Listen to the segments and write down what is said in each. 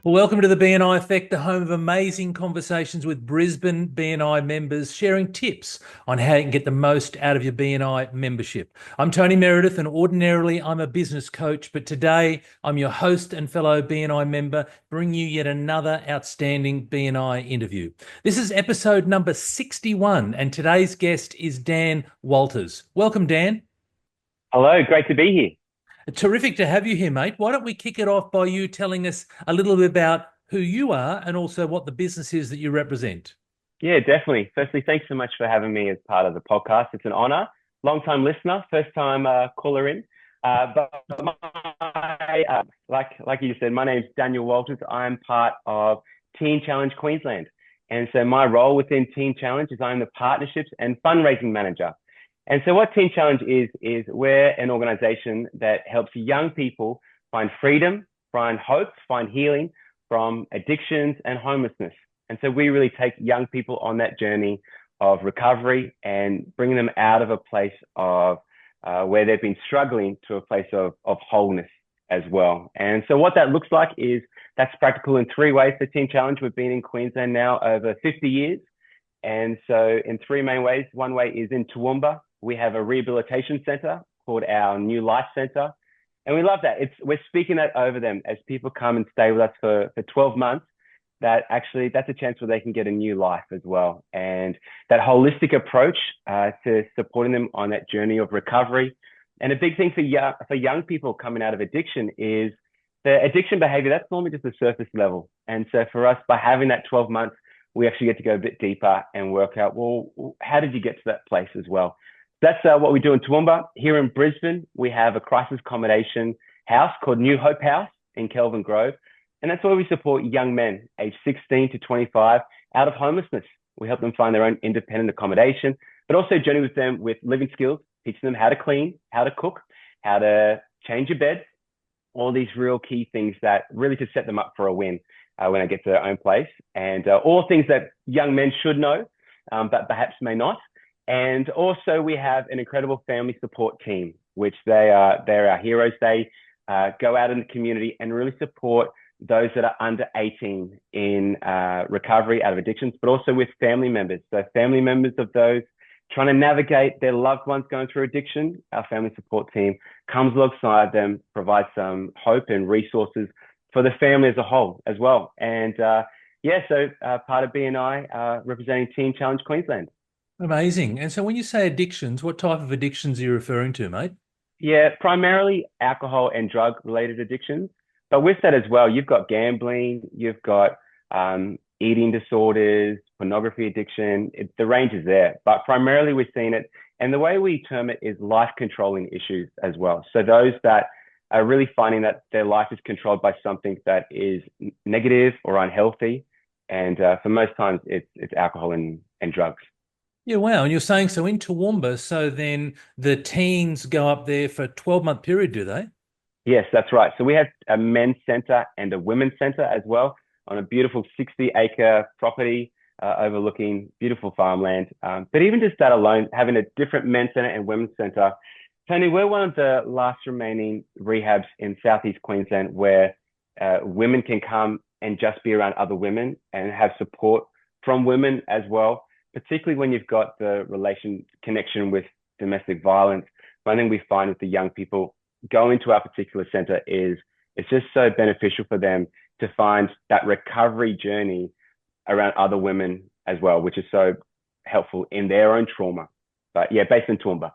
Well, welcome to the BNI Effect, the home of amazing conversations with Brisbane BNI members sharing tips on how you can get the most out of your BNI membership. I'm Tony Meredith, and ordinarily I'm a business coach, but today I'm your host and fellow BNI member, bringing you yet another outstanding BNI interview. This is episode number 61, and today's guest is Dan Walters. Welcome, Dan. Hello, great to be here. Terrific to have you here, mate. Why don't we kick it off by you telling us a little bit about who you are and also what the business is that you represent? Yeah, definitely. Firstly, thanks so much for having me as part of the podcast. It's an honor. Long time listener, first time caller in. Like you said, my name's Daniel Walters. I'm part of Teen Challenge Queensland. And so my role within Teen Challenge is I'm the partnerships and fundraising manager. And so what Teen Challenge is we're an organization that helps young people find freedom, find hope, find healing from addictions and homelessness. And so we really take young people on that journey of recovery and bringing them out of a place of where they've been struggling to a place of wholeness as well. And so what that looks like is that's practical in three ways for Teen Challenge. We've been in Queensland now over 50 years. And so in three main ways, one way is in Toowoomba. We have a rehabilitation centre called our New Life Centre. And we love that. We're speaking that over them as people come and stay with us for 12 months, that actually that's a chance where they can get a new life as well. And that holistic approach to supporting them on that journey of recovery. And a big thing for young people coming out of addiction is the addiction behavior. That's normally just the surface level. And so for us, by having that 12 months, we actually get to go a bit deeper and work out, well, how did you get to that place as well? That's what we do in Toowoomba. Here in Brisbane, we have a crisis accommodation house called New Hope House in Kelvin Grove. And that's where we support young men aged 16 to 25 out of homelessness. We help them find their own independent accommodation, but also journey with them with living skills, teaching them how to clean, how to cook, how to change a bed, all these real key things that really to set them up for a win when they get to their own place. And all things that young men should know, but perhaps may not. And also we have an incredible family support team, which they're our heroes. They go out in the community and really support those that are under 18 in recovery out of addictions, but also with family members. So family members of those trying to navigate their loved ones going through addiction, our family support team comes alongside them, provides some hope and resources for the family as a whole as well. And part of BNI representing Teen Challenge Queensland. Amazing. And so when you say addictions, what type of addictions are you referring to, mate? Yeah, primarily alcohol and drug related addictions. But with that as well, you've got gambling, you've got eating disorders, pornography addiction. The range is there. But primarily we're seeing it, and the way we term it is life controlling issues as well. So those that are really finding that their life is controlled by something that is negative or unhealthy. And for most times it's alcohol and drugs. Yeah, wow. And you're saying so in Toowoomba, so then the teens go up there for a 12-month period, do they? Yes, that's right. So we have a men's centre and a women's centre as well on a beautiful 60-acre property overlooking beautiful farmland. But even just that alone, having a different men's centre and women's centre, Tony, we're one of the last remaining rehabs in Southeast Queensland where women can come and just be around other women and have support from women as well, particularly when you've got the connection with domestic violence. One thing we find with the young people going to our particular centre is it's just so beneficial for them to find that recovery journey around other women as well, which is so helpful in their own trauma. But yeah, based in Toowoomba.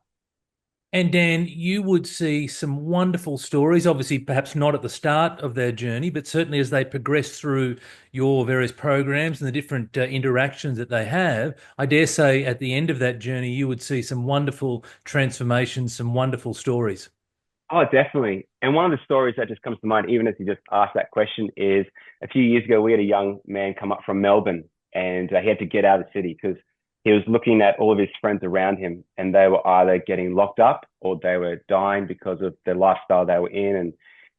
And Dan, you would see some wonderful stories, obviously, perhaps not at the start of their journey, but certainly as they progress through your various programs and the different interactions that they have. I dare say at the end of that journey, you would see some wonderful transformations, some wonderful stories. Oh, definitely. And one of the stories that just comes to mind, even as you just asked that question, is a few years ago, we had a young man come up from Melbourne and he had to get out of the city because he was looking at all of his friends around him and they were either getting locked up or they were dying because of the lifestyle they were in. And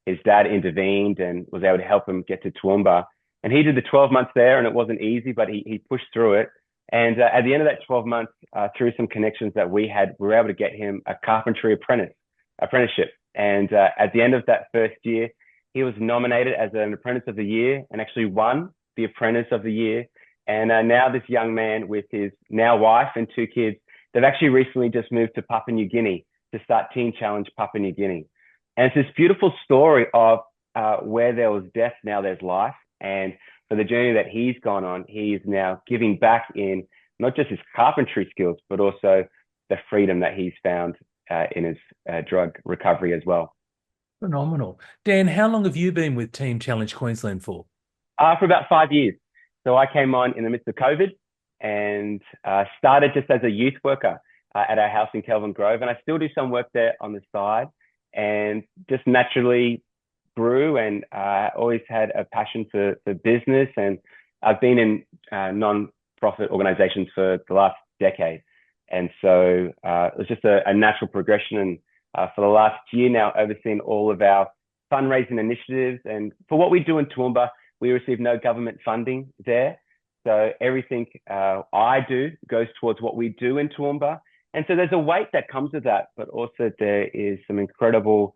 his dad intervened and was able to help him get to Toowoomba. And he did the 12 months there and it wasn't easy, but he pushed through it. And at the end of that 12 months, through some connections that we had, we were able to get him a carpentry apprenticeship. And at the end of that first year, He was nominated as an Apprentice of the Year and actually won the Apprentice of the Year. And now this young man with his now wife and 2 kids, they've actually recently just moved to Papua New Guinea to start Teen Challenge Papua New Guinea. And it's this beautiful story of where there was death, now there's life. And for the journey that he's gone on, he is now giving back in not just his carpentry skills, but also the freedom that he's found in his drug recovery as well. Phenomenal. Dan, how long have you been with Teen Challenge Queensland for? For about 5 years. So I came on in the midst of COVID and started just as a youth worker at our house in Kelvin Grove. And I still do some work there on the side and just naturally grew and always had a passion for business. And I've been in non-profit organizations for the last decade. And so it was just a natural progression. And for the last year now, overseeing all of our fundraising initiatives. And for what we do in Toowoomba, we receive no government funding there. So everything I do goes towards what we do in Toowoomba. And so there's a weight that comes with that, but also there is some incredible,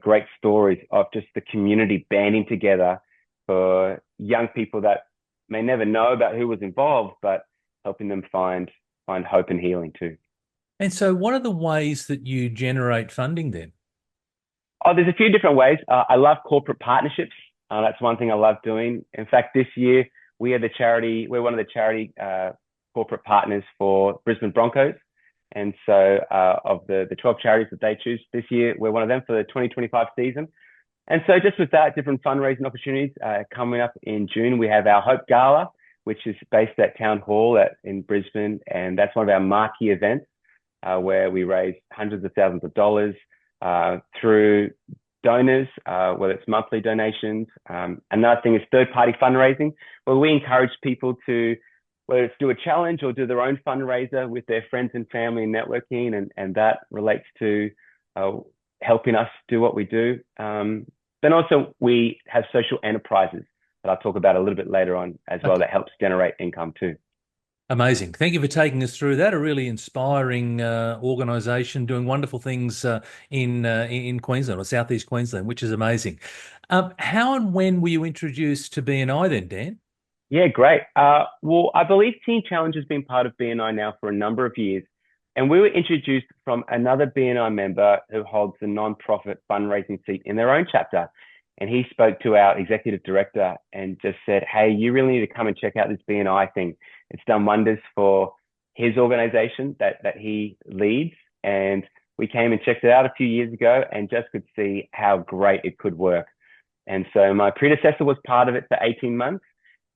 great stories of just the community banding together for young people that may never know about who was involved, but helping them find hope and healing too. And so what are the ways that you generate funding then? Oh, there's a few different ways. I love corporate partnerships. That's one thing I love doing. In fact, this year, we're one of the charity corporate partners for Brisbane Broncos. And so of the 12 charities that they choose this year, we're one of them for the 2025 season. And so just with that, different fundraising opportunities coming up in June, we have our Hope Gala, which is based at Town Hall in Brisbane. And that's one of our marquee events where we raise hundreds of thousands of dollars through donors, whether it's monthly donations. Another thing is third-party fundraising, where we encourage people to, whether it's do a challenge or do their own fundraiser with their friends and family and networking, and that relates to helping us do what we do. Then also we have social enterprises that I'll talk about a little bit later on as well, that helps generate income too. Amazing. Thank you for taking us through that. A really inspiring organisation doing wonderful things in Queensland or Southeast Queensland, which is amazing. How and when were you introduced to BNI then, Dan? Yeah, great. Well, I believe Teen Challenge has been part of BNI now for a number of years. And we were introduced from another BNI member who holds a non-profit fundraising seat in their own chapter. And he spoke to our executive director and just said, hey, you really need to come and check out this BNI thing. It's done wonders for his organization that he leads. And we came and checked it out a few years ago and just could see how great it could work. And so my predecessor was part of it for 18 months.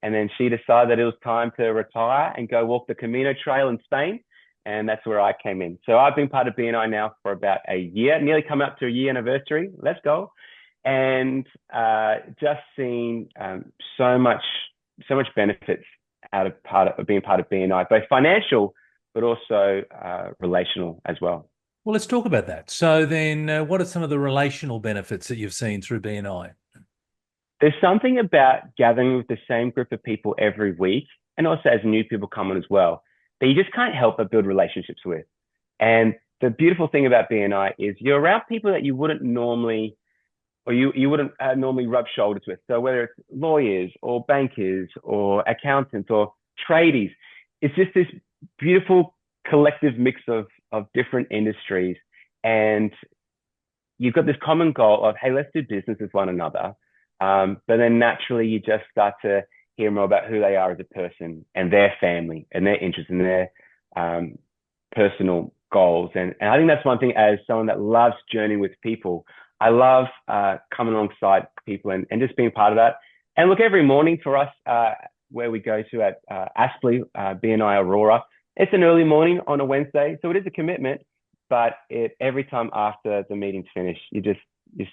And then she decided that it was time to retire and go walk the Camino Trail in Spain. And that's where I came in. So I've been part of BNI now for about a year, nearly come up to a year anniversary. Let's go. And just seeing so much benefits out of being part of BNI, both financial, but also relational as well. Well, let's talk about that. So then what are some of the relational benefits that you've seen through BNI? There's something about gathering with the same group of people every week, and also as new people come on as well, that you just can't help but build relationships with. And the beautiful thing about BNI is you're around people that you wouldn't normally, or you wouldn't normally rub shoulders with. So whether it's lawyers or bankers or accountants or tradies, it's just this beautiful collective mix of different industries. And you've got this common goal of, hey, let's do business with one another. But then naturally you just start to hear more about who they are as a person and their family and their interests and their personal goals. And I think that's one thing, as someone that loves journeying with people, I love coming alongside people and just being part of that. And look, every morning for us, where we go to at Aspley, BNI Aurora, it's an early morning on a Wednesday. So it is a commitment, but every time after the meeting's finished, you're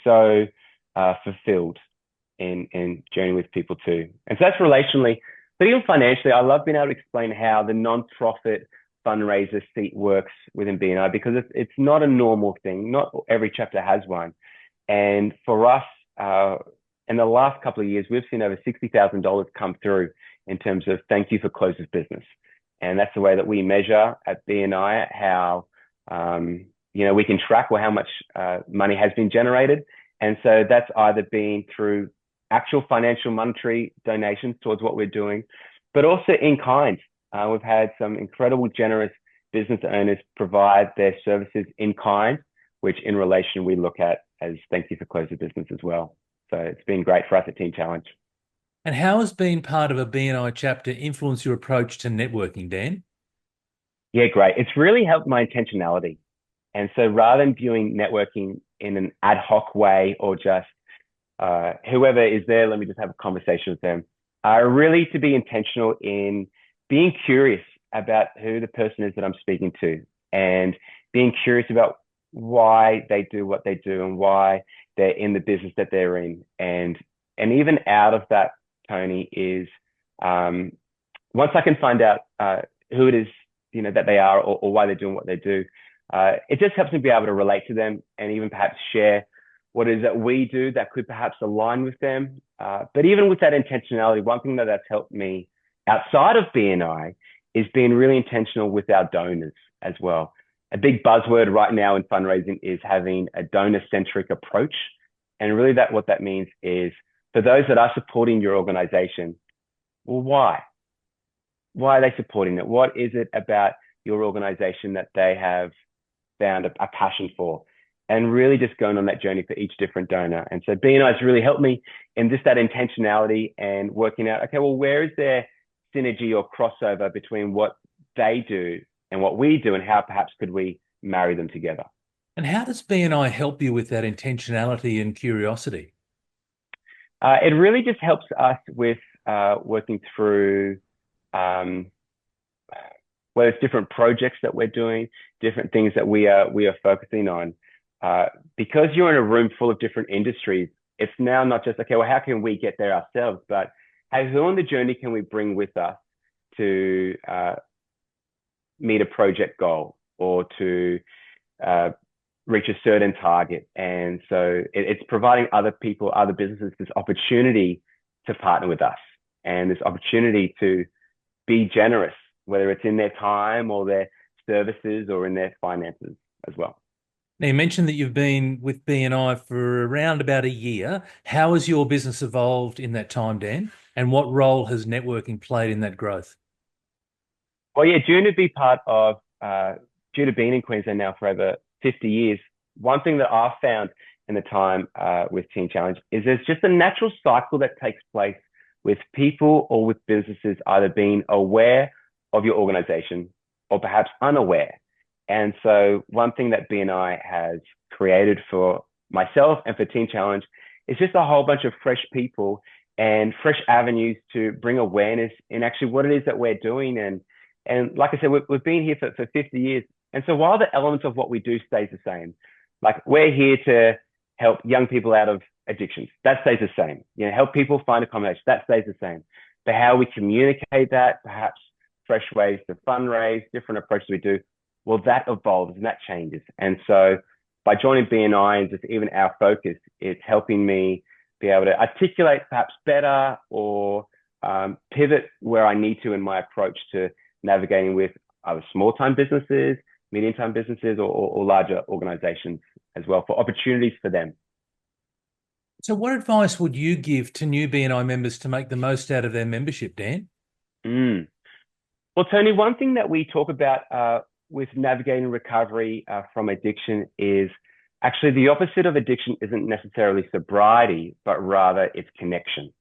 so fulfilled in journeying with people too. And so that's relationally, but even financially, I love being able to explain how the non-profit fundraiser seat works within BNI, because it's not a normal thing. Not every chapter has one. And for us, in the last couple of years, we've seen over $60,000 come through in terms of thank you for close of business. And that's the way that we measure at BNI how we can track how much money has been generated. And so that's either been through actual financial monetary donations towards what we're doing, but also in kind. We've had some incredible generous business owners provide their services in kind, which in relation we look at as thank you for closing business as well. So it's been great for us at Teen Challenge. And how has being part of a BNI chapter influenced your approach to networking, Dan? Yeah, great. It's really helped my intentionality. And so rather than viewing networking in an ad hoc way or just whoever is there, let me just have a conversation with them, really to be intentional in being curious about who the person is that I'm speaking to and being curious about why they do what they do and why they're in the business that they're in. And even out of that, Tony, is once I can find out who it is, that they are or why they're doing what they do, it just helps me be able to relate to them and even perhaps share what it is that we do that could perhaps align with them. But even with that intentionality, one thing that's helped me outside of BNI is being really intentional with our donors as well. A big buzzword right now in fundraising is having a donor-centric approach. And really what that means is for those that are supporting your organization, well, why? Why are they supporting it? What is it about your organization that they have found a passion for? And really just going on that journey for each different donor. And so BNI has really helped me in just that intentionality and working out, okay, well, where is there synergy or crossover between what they do and what we do, and how perhaps could we marry them together? And how does BNI help you with that intentionality and curiosity? It really just helps us with working through whether it's different projects that we're doing, different things that we are focusing on. Because you're in a room full of different industries, it's now not just, okay, well, how can we get there ourselves? But hey, who on the journey can we bring with us to meet a project goal or to reach a certain target? And so it's providing other people, other businesses, this opportunity to partner with us and this opportunity to be generous, whether it's in their time or their services or in their finances as well. Now, you mentioned that you've been with BNI for around about a year. How has your business evolved in that time, Dan? And what role has networking played in that growth? Well, yeah, due to being in Queensland now for over 50 years, one thing that I've found in the time with Teen Challenge is there's just a natural cycle that takes place with people or with businesses either being aware of your organization or perhaps unaware. And so one thing that BNI has created for myself and for Teen Challenge is just a whole bunch of fresh people and fresh avenues to bring awareness in actually what it is that we're doing. And like I said, we've been here for 50 years. And so while the elements of what we do stays the same, like we're here to help young people out of addictions, that stays the same. Help people find accommodation, that stays the same. But how we communicate that, perhaps fresh ways to fundraise, different approaches we do, well, that evolves and that changes. And so by joining BNI and just even our focus, it's helping me be able to articulate perhaps better or pivot where I need to in my approach to navigating with either small-time businesses, medium-time businesses, or larger organizations as well for opportunities for them. So what advice would you give to new BNI members to make the most out of their membership, Dan? Well, Tony, one thing that we talk about with navigating recovery from addiction is actually the opposite of addiction isn't necessarily sobriety, but rather it's connection.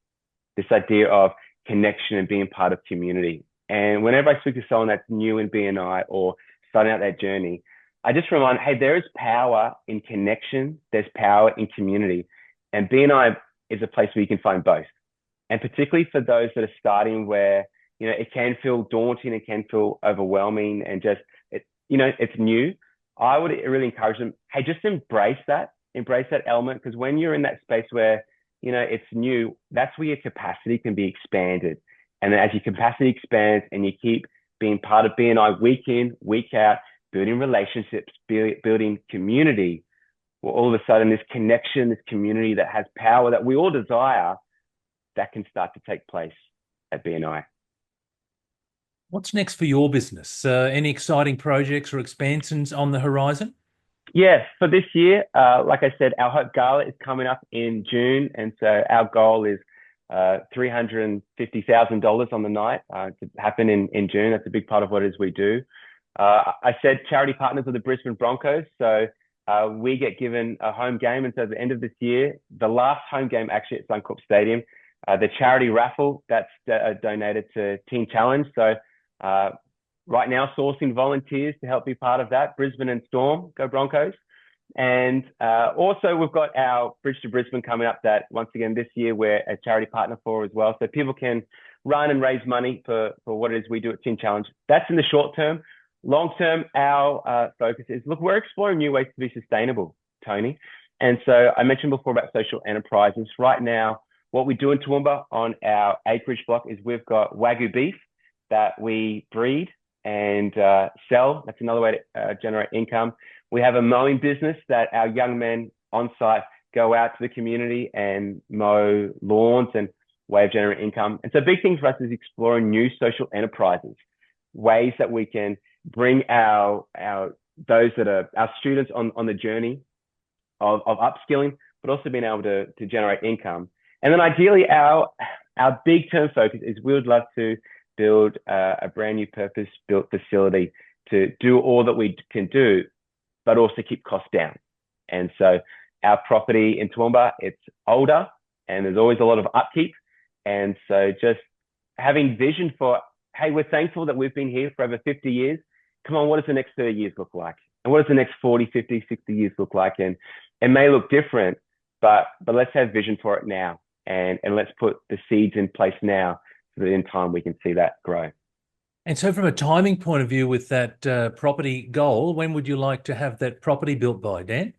This idea of connection and being part of community. And whenever I speak to someone that's new in BNI or starting out that journey, I just remind, hey, there is power in connection. There's power in community. And BNI is a place where you can find both. And particularly for those that are starting where, it can feel daunting, it can feel overwhelming and just, it's new. I would really encourage them, hey, just embrace that element. Because when you're in that space where, it's new, that's where your capacity can be expanded. And then as your capacity expands and you keep being part of BNI week in, week out, building relationships, building community, well, all of a sudden this connection, this community that has power that we all desire, that can start to take place at BNI. What's next for your business? Any exciting projects or expansions on the horizon? Yeah, for this year, like I said, our Hope Gala is coming up in June, and so our goal is $350,000 on the night to happen in June. That's a big part of what it is we do. I said charity partners of the Brisbane Broncos, so we get given a home game, and so at the end of this year, the last home game actually at Suncorp Stadium, the charity raffle that's donated to Teen Challenge. So right now sourcing volunteers to help be part of that. Brisbane and Storm, go Broncos. And also we've got our Bridge to Brisbane coming up that once again this year we're a charity partner for as well. So people can run and raise money for what it is we do at Teen Challenge. That's in the short term. Long term, our focus is, look, we're exploring new ways to be sustainable, Tony. And so I mentioned before about social enterprises. Right now, what we do in Toowoomba on our acreage block is we've got Wagyu beef that we breed and sell. That's another way to generate income. We have a mowing business that our young men on site go out to the community and mow lawns and way of generating income. And so big thing for us is exploring new social enterprises, ways that we can bring our those that are our students on the journey of upskilling, but also being able to generate income. And then ideally our big term focus is we would love to build a brand new purpose-built facility to do all that we can do, but also keep costs down. And so our property in Toowoomba, it's older and there's always a lot of upkeep. And so just having vision for, hey, we're thankful that we've been here for over 50 years. Come on, what does the next 30 years look like? And what does the next 40, 50, 60 years look like? And it may look different, but let's have vision for it now. And let's put the seeds in place now so that in time we can see that grow. And so from a timing point of view with that property goal, when would you like to have that property built by, Dan?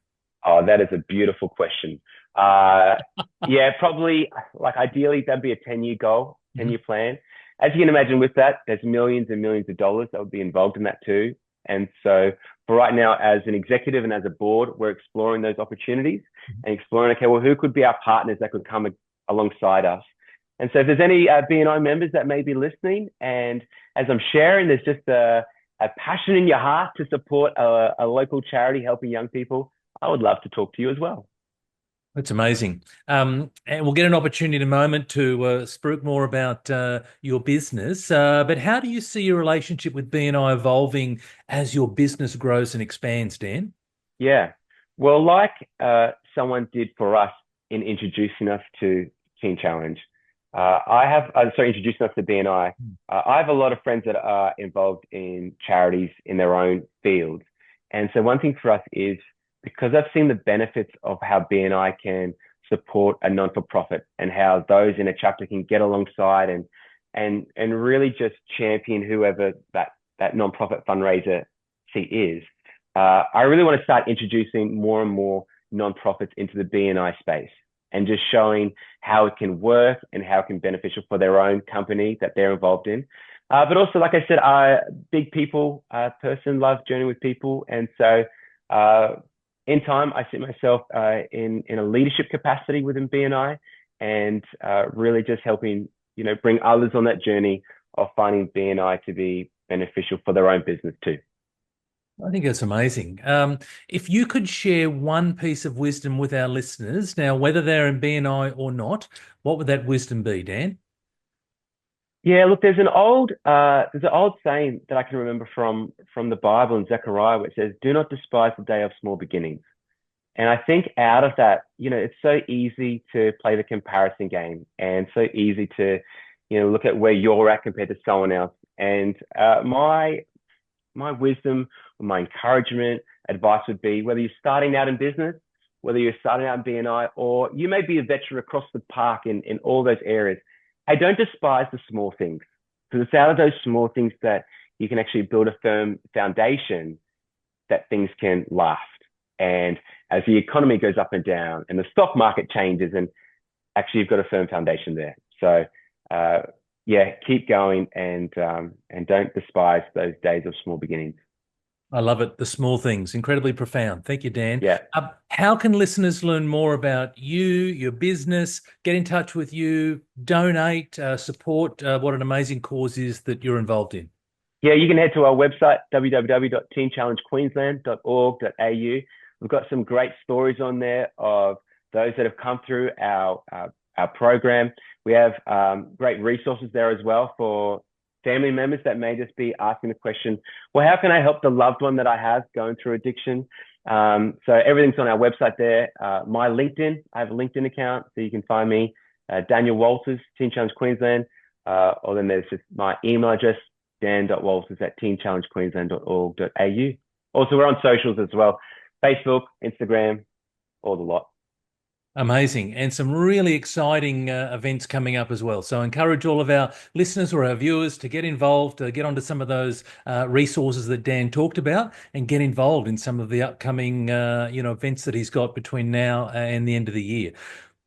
Oh, that is a beautiful question. Yeah, probably like ideally that'd be a 10-year goal, 10-year plan. As you can imagine with that, there's millions and millions of dollars that would be involved in that too. And so for right now, as an executive and as a board, we're exploring those opportunities and exploring, okay, well, who could be our partners that could come alongside us? And so if there's any BNI members that may be listening, and as I'm sharing, there's just a passion in your heart to support a local charity helping young people, I would love to talk to you as well. That's amazing. And we'll get an opportunity in a moment to spruik more about your business. But how do you see your relationship with BNI evolving as your business grows and expands, Dan? Yeah. Well, like someone did for us in introducing us to Teen Challenge, introducing us to BNI. I have a lot of friends that are involved in charities in their own fields. And so one thing for us is, because I've seen the benefits of how BNI can support a non-for-profit and how those in a chapter can get alongside and really just champion whoever that non-profit fundraiser seat is. I really want to start introducing more and more non-profits into the BNI space and just showing how it can work and how it can be beneficial for their own company that they're involved in. But also, like I said, big people person, love journeying with people. And so in time, I see myself in a leadership capacity within BNI and really just helping, bring others on that journey of finding BNI to be beneficial for their own business too. I think that's amazing. If you could share one piece of wisdom with our listeners, now, whether they're in BNI or not, what would that wisdom be, Dan? Yeah, look, there's an old saying that I can remember from the Bible in Zechariah, which says, "Do not despise the day of small beginnings." And I think out of that, it's so easy to play the comparison game and so easy to, look at where you're at compared to someone else. And my wisdom, my encouragement, advice would be, whether you're starting out in business, whether you're starting out in BNI, or you may be a veteran across the park in all those areas, hey, don't despise the small things, because it's out of those small things that you can actually build a firm foundation that things can last. And as the economy goes up and down and the stock market changes, and actually you've got a firm foundation there. So yeah, keep going and don't despise those days of small beginnings. I love it. The small things, incredibly profound. Thank you, Dan. Yeah. How can listeners learn more about you, your business, get in touch with you, donate, support what an amazing cause is that you're involved in? Yeah, you can head to our website, www.teenchallengequeensland.org.au. We've got some great stories on there of those that have come through our program. We have great resources there as well for family members that may just be asking the question, well, how can I help the loved one that I have going through addiction? So everything's on our website there. My LinkedIn, I have a LinkedIn account, so you can find me, Daniel Walters, Teen Challenge Queensland, or then there's just my email address, dan.walters@teenchallengequeensland.org.au. Also, we're on socials as well, Facebook, Instagram, all the lot. Amazing. And some really exciting events coming up as well. So I encourage all of our listeners or our viewers to get involved, to get onto some of those resources that Dan talked about and get involved in some of the upcoming events that he's got between now and the end of the year.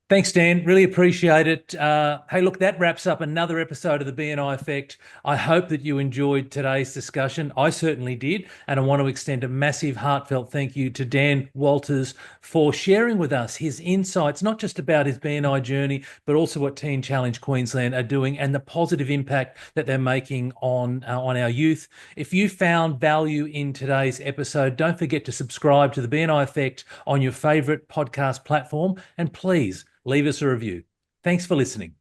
Thanks, Dan. Really appreciate it. Hey, look, that wraps up another episode of the BNI Effect. I hope that you enjoyed today's discussion. I certainly did. And I want to extend a massive heartfelt thank you to Dan Walters for sharing with us his insights, not just about his BNI journey, but also what Teen Challenge Queensland are doing and the positive impact that they're making on our youth. If you found value in today's episode, don't forget to subscribe to the BNI Effect on your favorite podcast platform. And please, leave us a review. Thanks for listening.